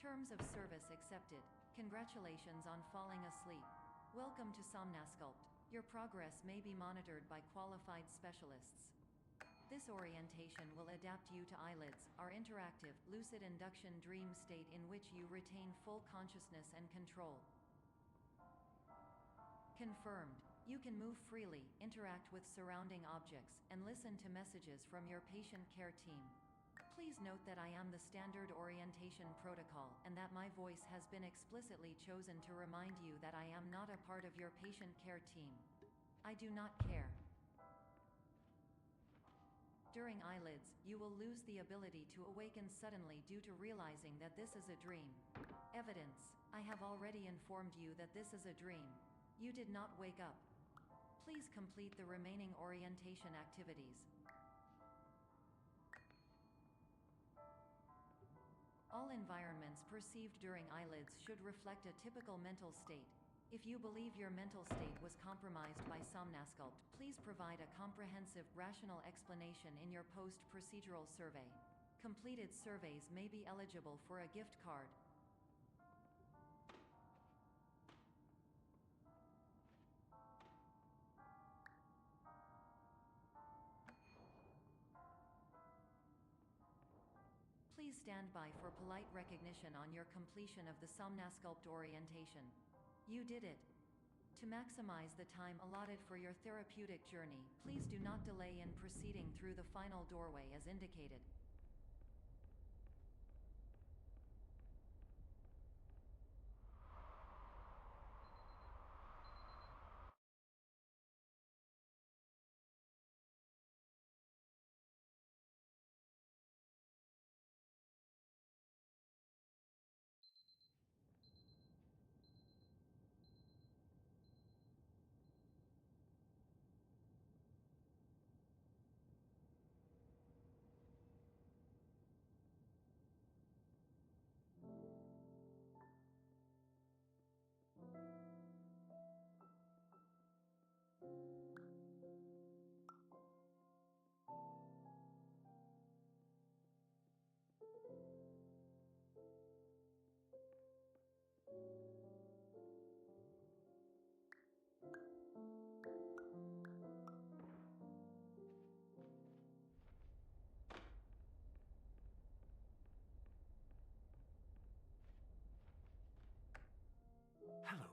Terms of service accepted. Congratulations on falling asleep. Welcome to Somnasculpt. Your progress may be monitored by qualified specialists. This orientation will adapt you to eyelids, our interactive, lucid induction dream state in which you retain full consciousness and control. Confirmed. You can move freely, interact with surrounding objects, and listen to messages from your patient care team. Please note that I am the standard orientation protocol, and that my voice has been explicitly chosen to remind you that I am not a part of your patient care team. I do not care. During eyelids, you will lose the ability to awaken suddenly due to realizing that this is a dream. Evidence. I have already informed you that this is a dream. You did not wake up. Please complete the remaining orientation activities. All environments perceived during eyelids should reflect a typical mental state. If you believe your mental state was compromised by Somnasculpt, please provide a comprehensive, rational explanation in your post-procedural survey. Completed surveys may be eligible for a gift card. Please stand by for polite recognition on your completion of the Somnasculpt orientation. You did it. To maximize the time allotted for your therapeutic journey, please do not delay in proceeding through the final doorway as indicated. Hello,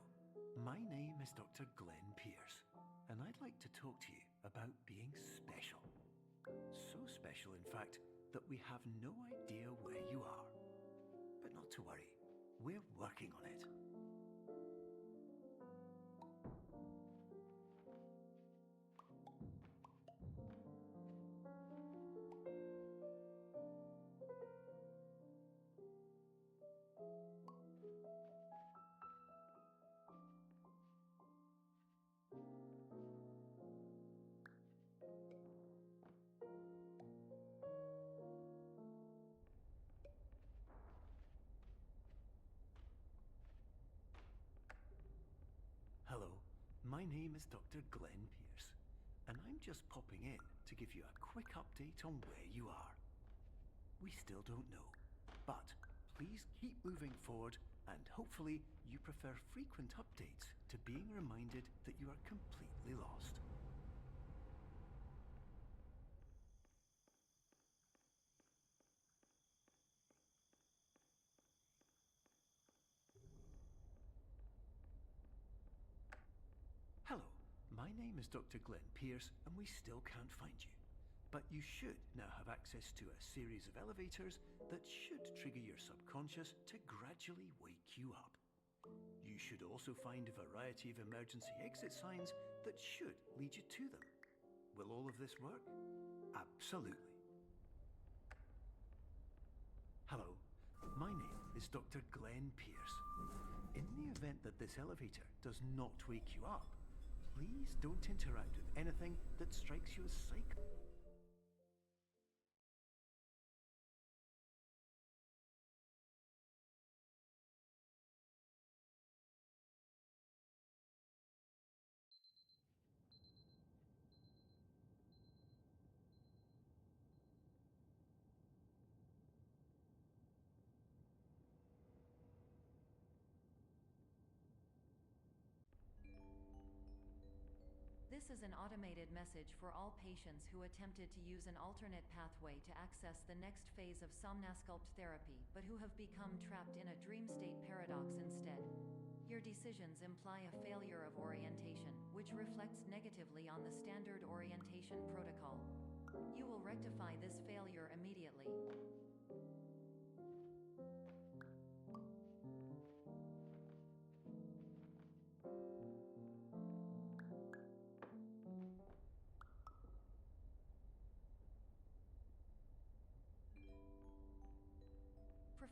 my name is Dr. Glenn Pierce, and I'd like to talk to you about being special. So special, in fact, that we have no idea where you are. But not to worry, we're working on it. Hello, my name is Dr. Glenn Pierce, and I'm just popping in to give you a quick update on where you are. We still don't know, but please keep moving forward, and hopefully you prefer frequent updates to being reminded that you are completely lost. Hello, my name is Dr. Glenn Pierce, and we still can't find you. But you should now have access to a series of elevators that should trigger your subconscious to gradually wake you up. You should also find a variety of emergency exit signs that should lead you to them. Will all of this work? Absolutely. Hello, my name is Dr. Glenn Pierce. In the event that this elevator does not wake you up, please don't interact with anything that strikes you as psycho. This is an automated message for all patients who attempted to use an alternate pathway to access the next phase of somnasculpt therapy but who have become trapped in a dream state paradox instead. Your decisions imply a failure of orientation, which reflects negatively on the standard orientation protocol. You will rectify this failure immediately.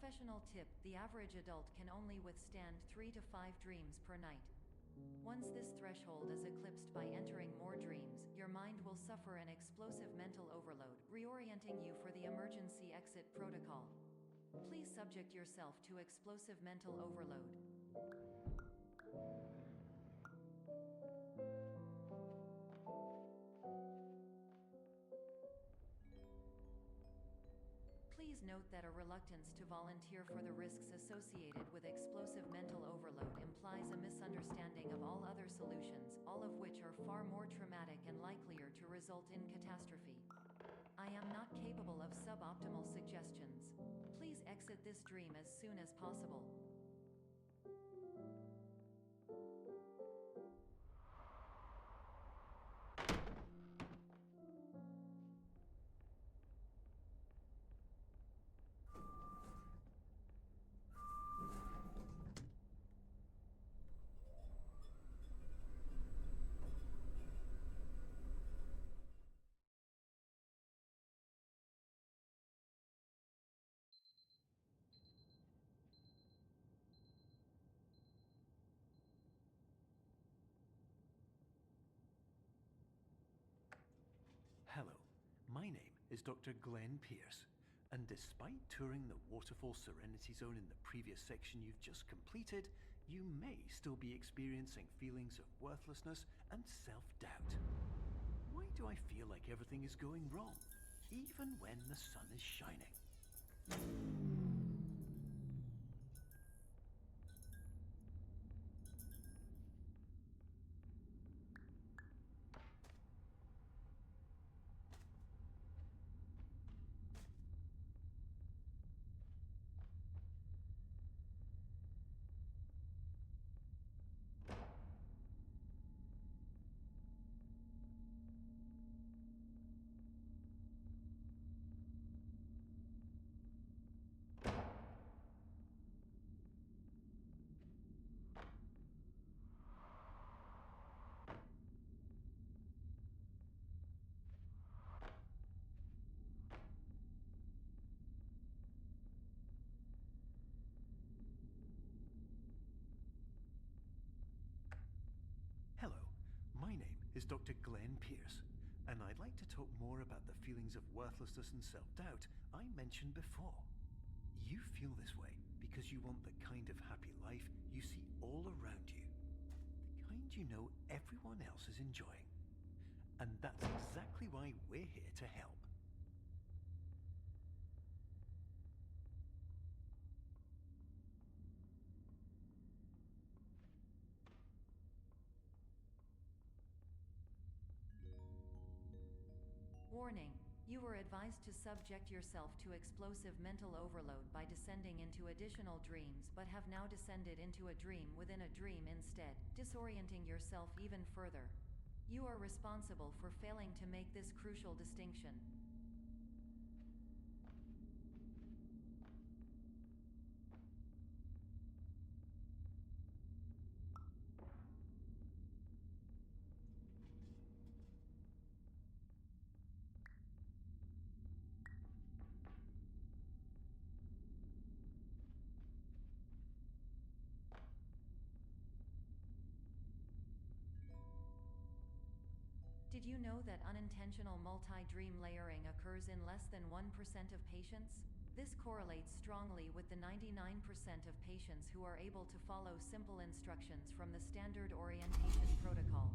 Professional tip: the average adult can only withstand 3 to 5 dreams per night. Once this threshold is eclipsed by entering more dreams, your mind will suffer an explosive mental overload, reorienting you for the emergency exit protocol. Please subject yourself to explosive mental overload. Please note that a reluctance to volunteer for the risks associated with explosive mental overload implies a misunderstanding of all other solutions, all of which are far more traumatic and likelier to result in catastrophe. I am not capable of suboptimal suggestions. Please exit this dream as soon as possible. Hello, my name is Dr. Glenn Pierce, and despite touring the Waterfall Serenity Zone in the previous section you've just completed, you may still be experiencing feelings of worthlessness and self-doubt. Why do I feel like everything is going wrong, even when the sun is shining? Hello, my name is Dr. Glenn Pierce, and I'd like to talk more about the feelings of worthlessness and self-doubt I mentioned before. You feel this way because you want the kind of happy life you see all around you, the kind you know everyone else is enjoying. And that's exactly why we're here to help. Warning: you were advised to subject yourself to explosive mental overload by descending into additional dreams but have now descended into a dream within a dream instead, disorienting yourself even further. You are responsible for failing to make this crucial distinction. Did you know that unintentional multi-dream layering occurs in less than 1% of patients? This correlates strongly with the 99% of patients who are able to follow simple instructions from the standard orientation protocol.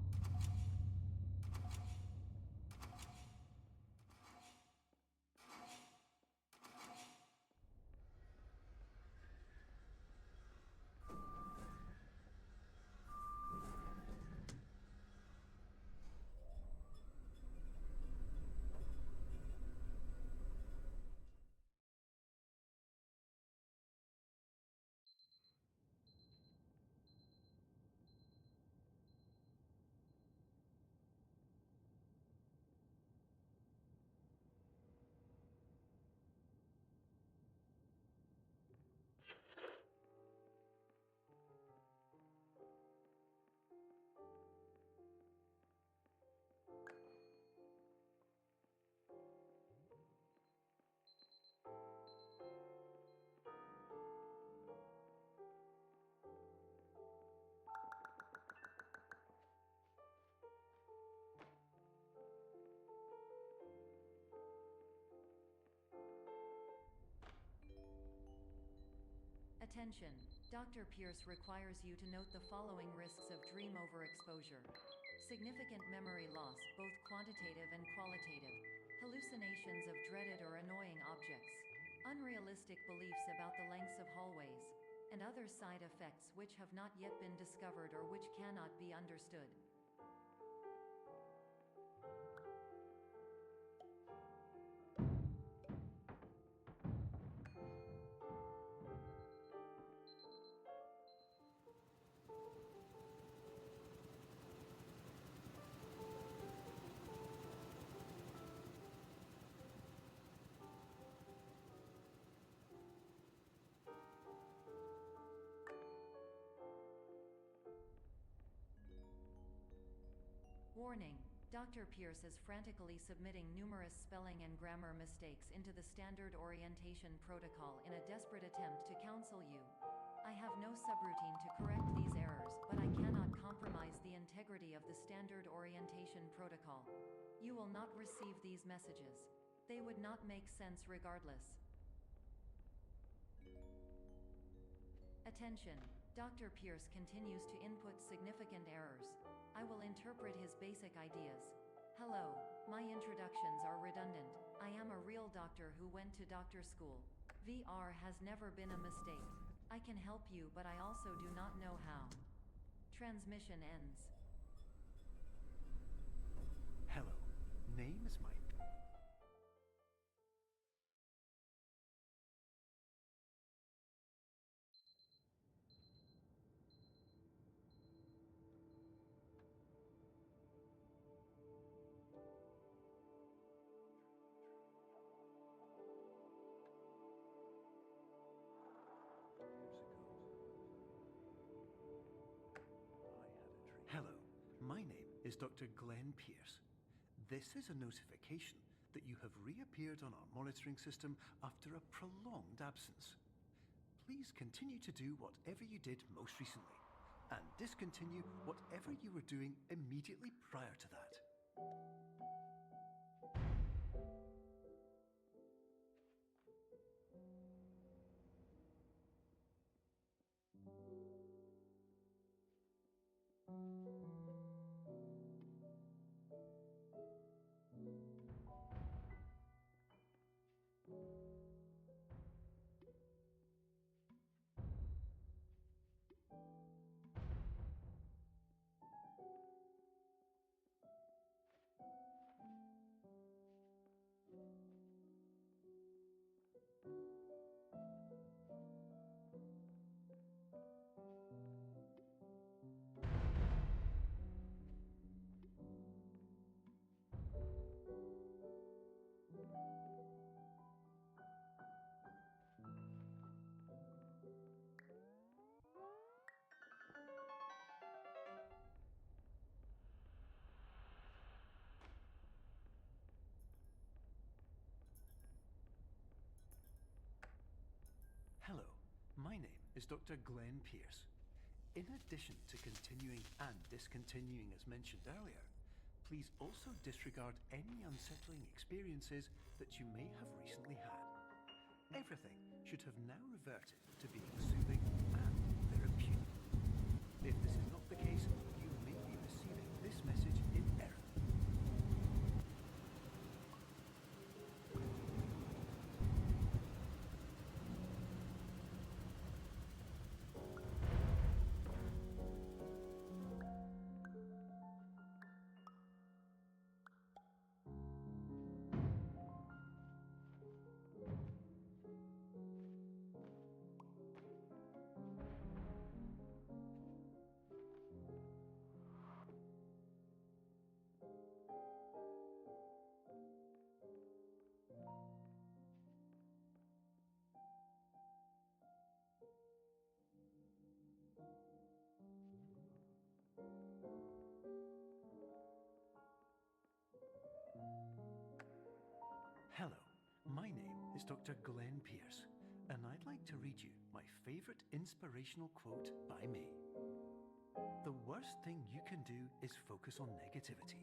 Attention, Dr. Pierce requires you to note the following risks of dream overexposure. Significant memory loss, both quantitative and qualitative. Hallucinations of dreaded or annoying objects. Unrealistic beliefs about the lengths of hallways. And other side effects which have not yet been discovered or which cannot be understood. Warning, Dr. Pierce is frantically submitting numerous spelling and grammar mistakes into the standard orientation protocol in a desperate attempt to counsel you. I have no subroutine to correct these errors, but I cannot compromise the integrity of the standard orientation protocol. You will not receive these messages. They would not make sense regardless. Attention, Dr. Pierce continues to input significant errors. I will interpret his basic ideas. Hello, my introductions are redundant. I am a real doctor who went to doctor school. VR has never been a mistake. I can help you, but I also do not know how. Transmission ends. Hello, name is Mike. Hello, my name is Dr. Glenn Pierce. This is a notification that you have reappeared on our monitoring system after a prolonged absence. Please continue to do whatever you did most recently, and discontinue whatever you were doing immediately prior to that. Hello, my name is Dr. Glenn Pierce. In addition to continuing and discontinuing as mentioned earlier, please also disregard any unsettling experiences that you may have recently had. Everything should have now reverted to being soothing and therapeutic. If this is not the case, you may be receiving this message in error. Hello, my name is Dr. Glenn Pierce, and I'd like to read you my favorite inspirational quote by me. The worst thing you can do is focus on negativity.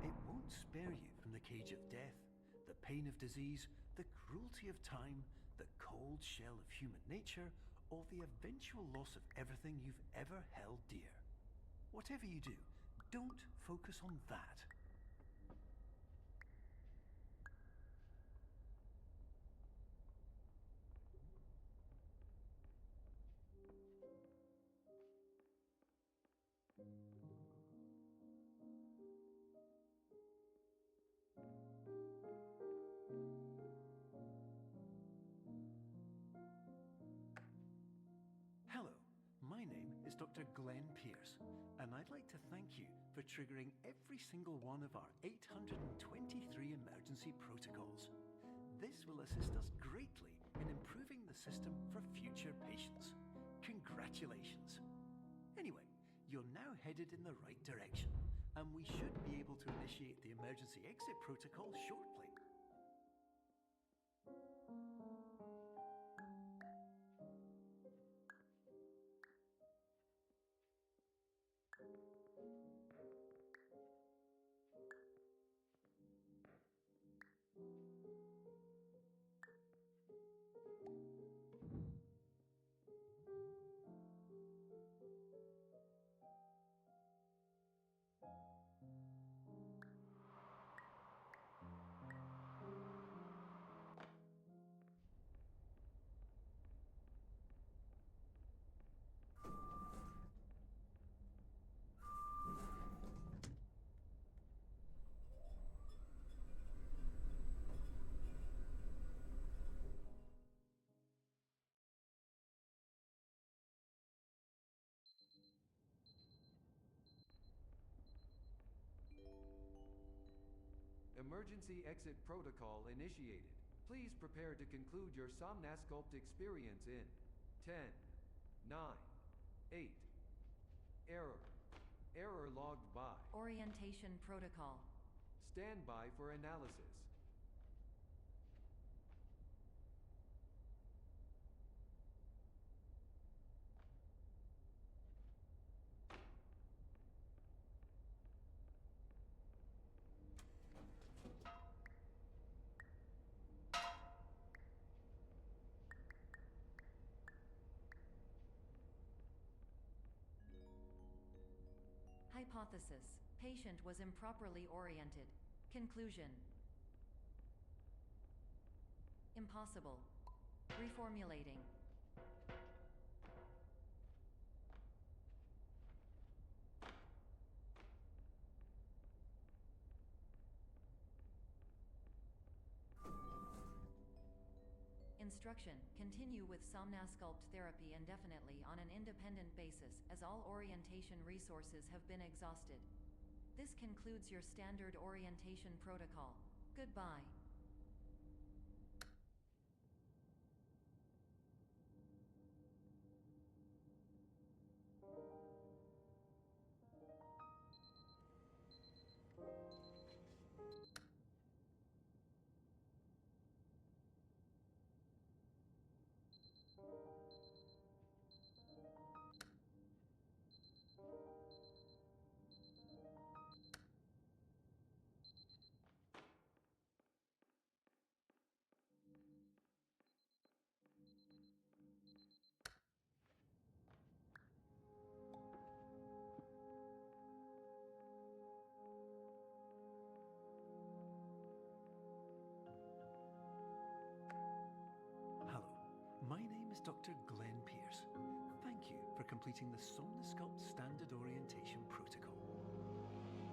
It won't spare you from the cage of death, the pain of disease, the cruelty of time, the cold shell of human nature, or the eventual loss of everything you've ever held dear. Whatever you do, don't focus on that. Hello, my name is Dr. Glenn Pierce, and I'd like to thank you for triggering every single one of our 823 emergency protocols. This will assist us greatly in improving the system for future patients. Congratulations! Anyway, you're now headed in the right direction, and we should be able to initiate the emergency exit protocol shortly. Emergency exit protocol initiated. Please prepare to conclude your Somnasculpt experience in 10, 9, 8. Error. Error logged by. Orientation protocol. Stand by for analysis. Hypothesis: patient was improperly oriented. Conclusion: impossible. Reformulating. Instruction: continue with Somnasculpt therapy indefinitely on an independent basis, as all orientation resources have been exhausted. This concludes your standard orientation protocol. Goodbye. Hello, my name is Dr. Glenn Pierce. Thank you for completing the Somnasculpt Standard Orientation Protocol.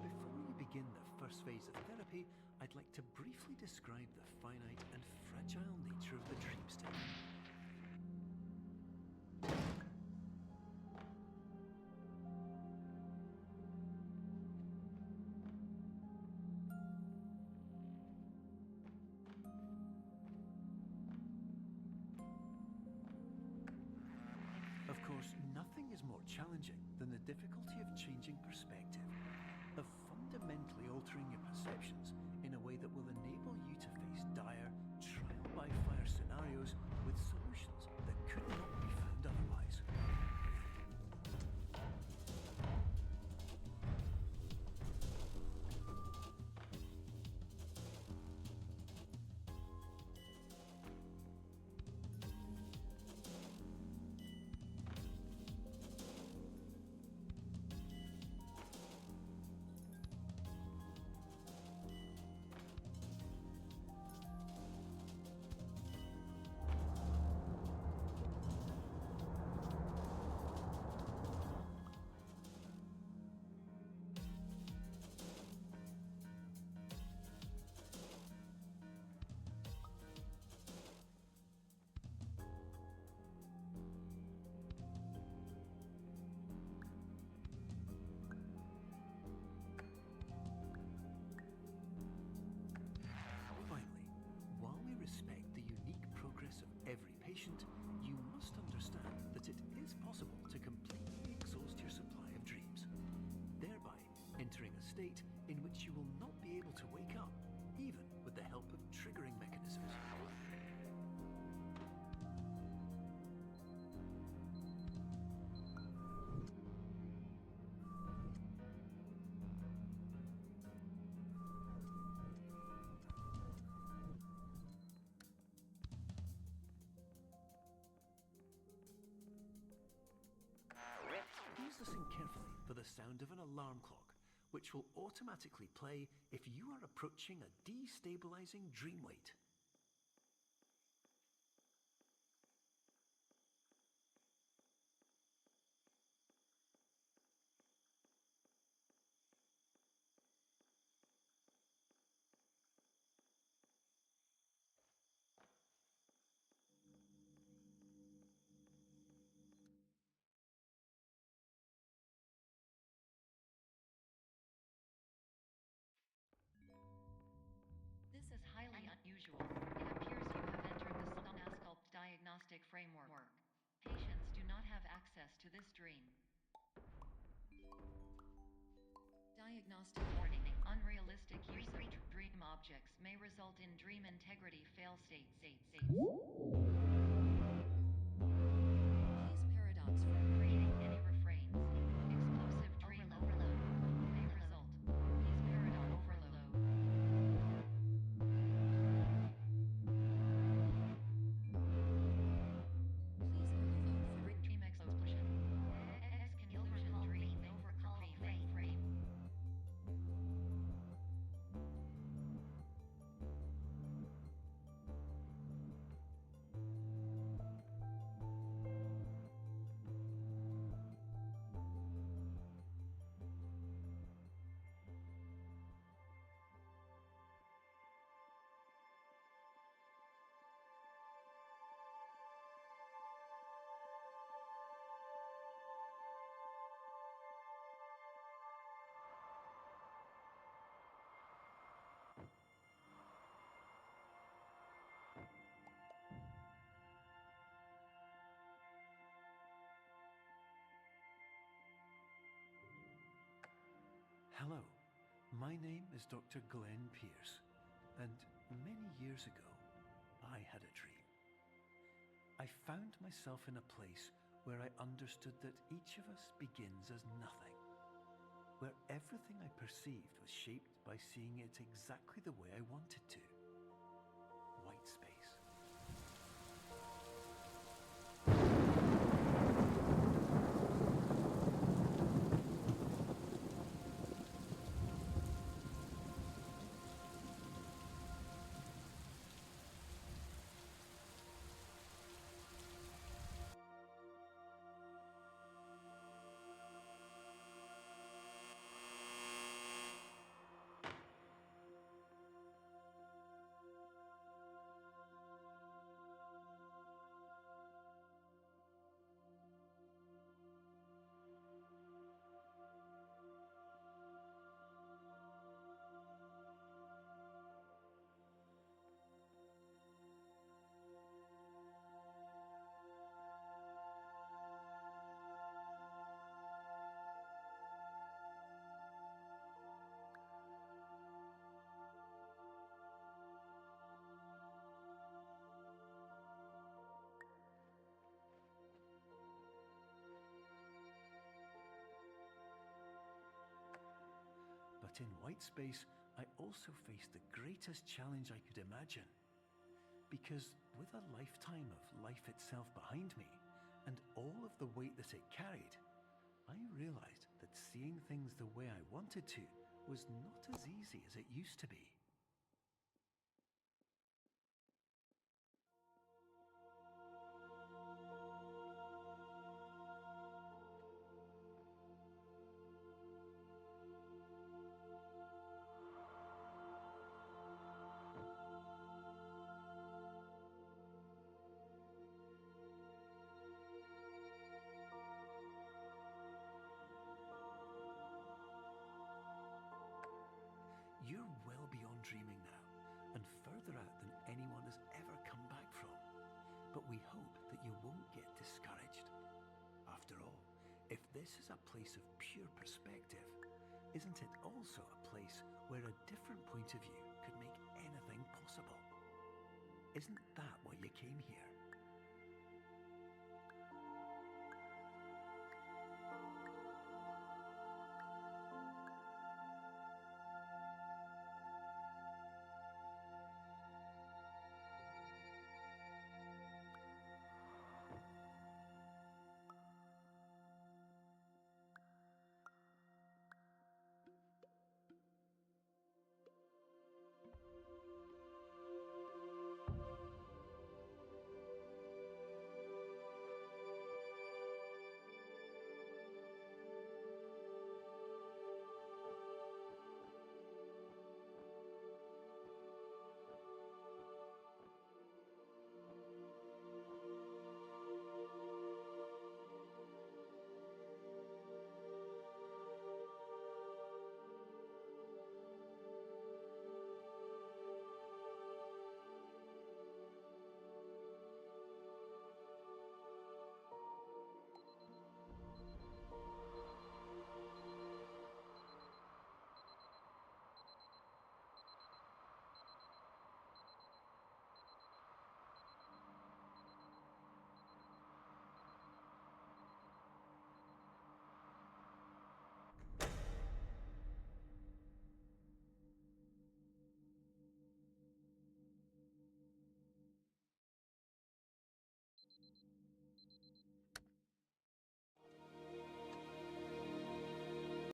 Before we begin the first phase of therapy, I'd like to briefly describe the finite and fragile nature of the dream state. Of course, nothing is more challenging than the difficulty of changing perspective, of fundamentally altering your perceptions in a way that will enable you to face dire, trial-by-fire scenarios with solutions that could not be found otherwise. state in which you will not be able to wake up, even with the help of triggering mechanisms. Please listen carefully for the sound of an alarm clock, which will automatically play if you are approaching a destabilizing dream weight. This is highly unusual. It appears you have entered the Somnasculpt diagnostic framework. Patients do not have access to this dream. Diagnostic warning. Unrealistic use of dream objects may result in dream integrity fail states. Please paradox from creating any refrains. Explosive dream overload may result. Please paradox overload. Please overload for dream explosion. Exclusion dream overcall frame. Hello, my name is Dr. Glenn Pierce, and many years ago, I had a dream. I found myself in a place where I understood that each of us begins as nothing, where everything I perceived was shaped by seeing it exactly the way I wanted to. White space. But in white space, I also faced the greatest challenge I could imagine. Because with a lifetime of life itself behind me, and all of the weight that it carried, I realized that seeing things the way I wanted to was not as easy as it used to be. You're well beyond dreaming now, and further out than anyone has ever come back from. But we hope that you won't get discouraged. After all, if this is a place of pure perspective, Isn't it also a place where a different point of view could make anything possible? Isn't that why you came here?